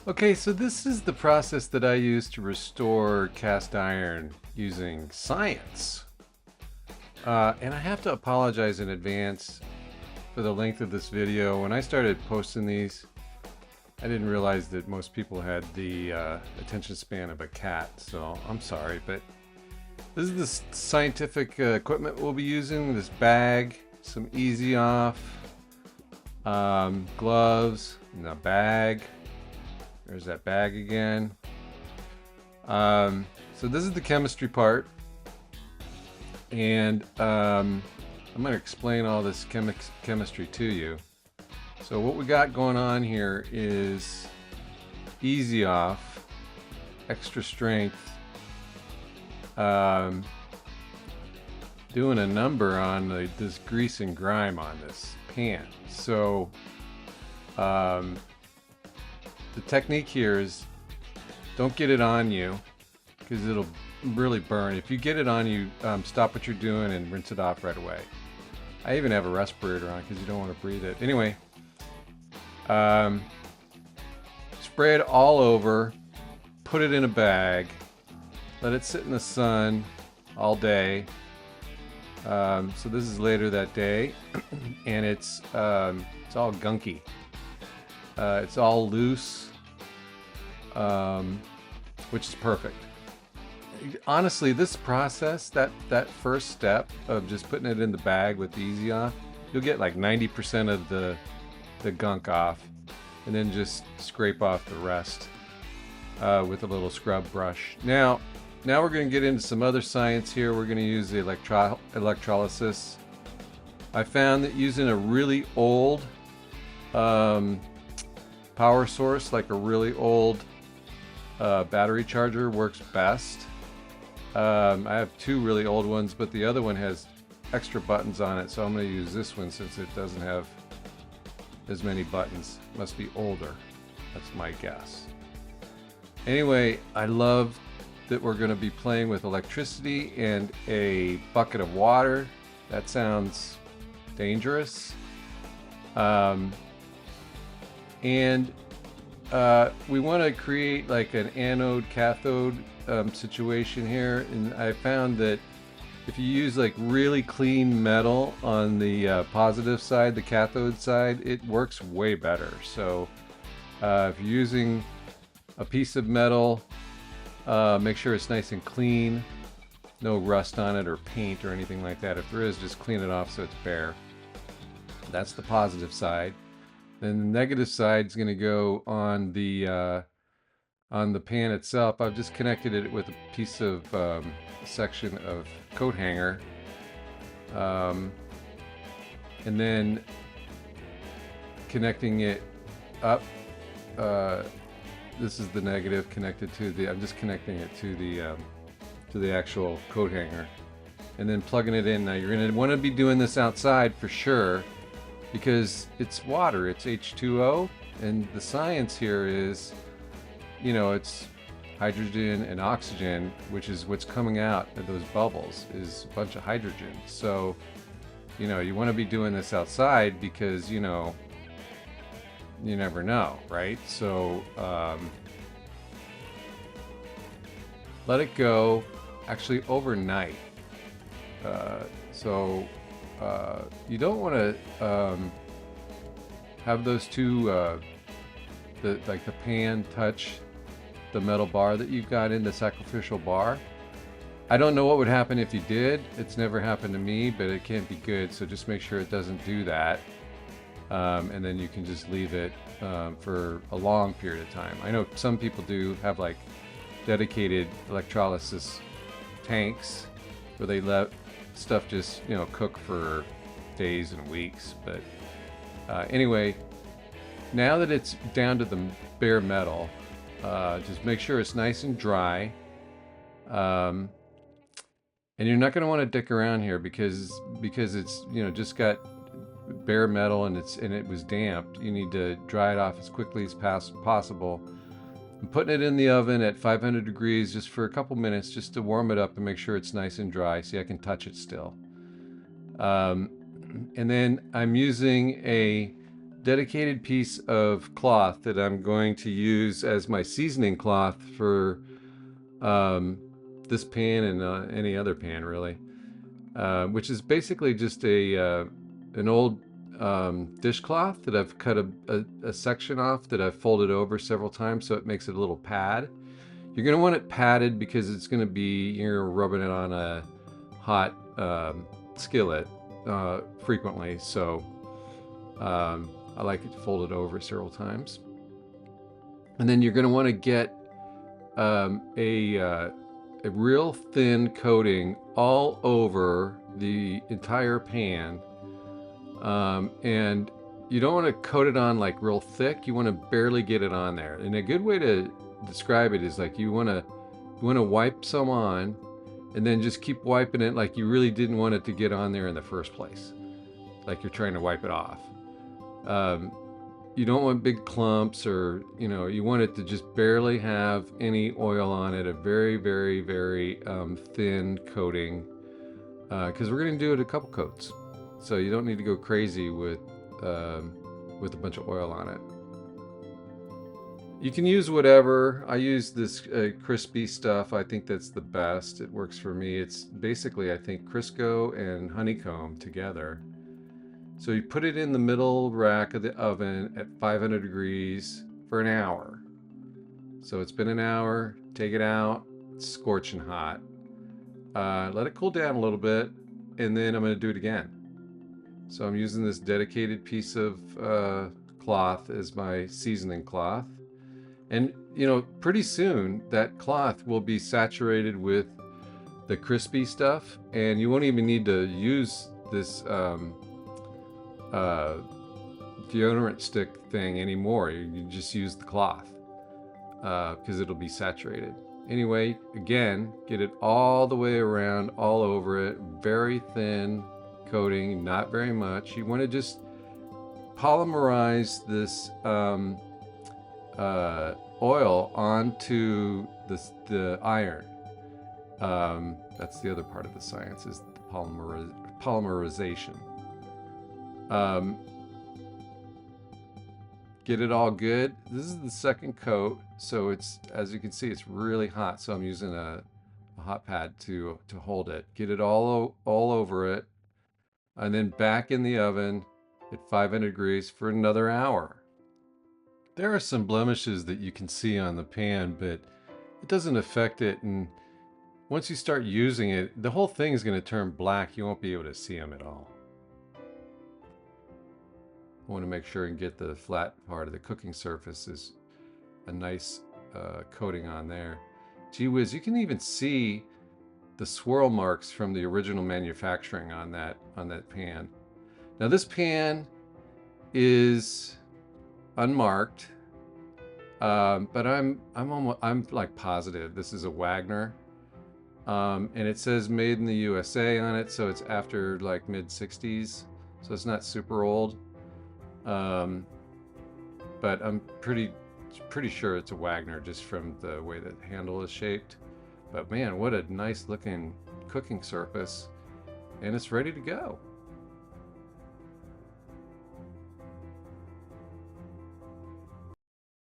Okay, so this is the process that I use to restore cast iron using science. And I have to apologize in advance for the length of this video. When I started posting these, I didn't realize that most people had the attention span of a cat, so I'm sorry. But this is the scientific equipment we'll be using. This bag, some easy off, gloves, and a bag. There's that bag again. So this is the chemistry part, and I'm going to explain all this chemistry to you. So what we got going on here is easy off, extra strength, doing a number on this grease and grime on this pan. So the technique here is don't get it on you because it'll really burn. If you get it on you, stop what you're doing and rinse it off right away. I even have a respirator on because you don't want to breathe it. Anyway, spray it all over, put it in a bag, let it sit in the sun all day. So this is later that day, and it's all gunky. It's all loose, which is perfect. Honestly, this process, that first step of just putting it in the bag with the easy off, you'll get like 90% of the gunk off, and then just scrape off the rest with a little scrub brush. Now we're going to get into some other science here. We're going to use the electrolysis. I found that using a really old power source, like a really old battery charger, works best. I have two really old ones, but the other one has extra buttons on it, so I'm going to use this one since it doesn't have as many buttons. Must be older. That's my guess. Anyway, I love that we're going to be playing with electricity and a bucket of water. That sounds dangerous. And we want to create like an anode cathode situation here, and I found that if you use like really clean metal on the positive side, the cathode side, it works way better. So if you're using a piece of metal, make sure it's nice and clean, no rust on it or paint or anything like that. If there is, just clean it off so it's bare. That's the positive side. Then the negative side is going to go on the pan itself. I've just connected it with a piece of section of coat hanger, and then connecting it up. This is the negative connected to the. I'm just connecting it to the actual coat hanger, and then plugging it in. Now you're going to want to be doing this outside for sure, because it's water, it's H2O, and the science here is, it's hydrogen and oxygen, which is what's coming out of those bubbles, is a bunch of hydrogen. So, you want to be doing this outside because, you never know, right? So, let it go, actually overnight. You don't want to have those two, the pan touch the metal bar that you've got in the sacrificial bar. I don't know what would happen if you did. It's never happened to me, but it can't be good. So just make sure it doesn't do that, and then you can just leave it for a long period of time. I know some people do have like dedicated electrolysis tanks where they let stuff just cook for days and weeks. But anyway, now that it's down to the bare metal, just make sure it's nice and dry, and you're not going to want to dick around here because it's just got bare metal and it was damp. You need to dry it off as quickly as possible. I'm putting it in the oven at 500 degrees just for a couple minutes, just to warm it up and make sure it's nice and dry. See, I can touch it still. And then I'm using a dedicated piece of cloth that I'm going to use as my seasoning cloth for this pan and any other pan really, which is basically just an old dishcloth that I've cut a section off that I've folded over several times so it makes it a little pad. You're going to want it padded because it's going to be, you're rubbing it on a hot skillet frequently, so I like it folded over several times. And then you're going to want to get a real thin coating all over the entire pan, and you don't want to coat it on like real thick. You want to barely get it on there. And a good way to describe it is like you want to wipe some on, and then just keep wiping it like you really didn't want it to get on there in the first place, like you're trying to wipe it off. You don't want big clumps, or you want it to just barely have any oil on it, a very, very, very thin coating, because we're going to do it a couple coats, so you don't need to go crazy with a bunch of oil on it. You can use whatever. I use this crispy stuff. I think that's the best. It works for me. It's basically, I think, Crisco and honeycomb together. So you put it in the middle rack of the oven at 500 degrees for an hour. So it's been an hour, take it out, it's scorching hot. Let it cool down a little bit, and then I'm going to do it again. So I'm using this dedicated piece of cloth as my seasoning cloth. And pretty soon that cloth will be saturated with the crispy stuff, and you won't even need to use this deodorant stick thing anymore. You just use the cloth because it'll be saturated. Anyway, again, get it all the way around, all over it, very thin coating, not very much. You want to just polymerize this oil onto the iron. That's the other part of the science, is the polymerization. Get it all good. This is the second coat, so it's, as you can see, it's really hot, so I'm using a hot pad to hold it. Get it all over it, and then back in the oven at 500 degrees for another hour. There are some blemishes that you can see on the pan, but it doesn't affect it, and once you start using it, the whole thing is going to turn black. You won't be able to see them at all. I want to make sure and get the flat part of the cooking surface is a nice coating on there. Gee whiz, you can even see the swirl marks from the original manufacturing on that pan. Now this pan is unmarked, but I'm like positive this is a Wagner, and it says made in the USA on it, so it's after like mid-60s, so it's not super old. But I'm pretty sure it's a Wagner just from the way that handle is shaped. But man, what a nice looking cooking surface, and it's ready to go.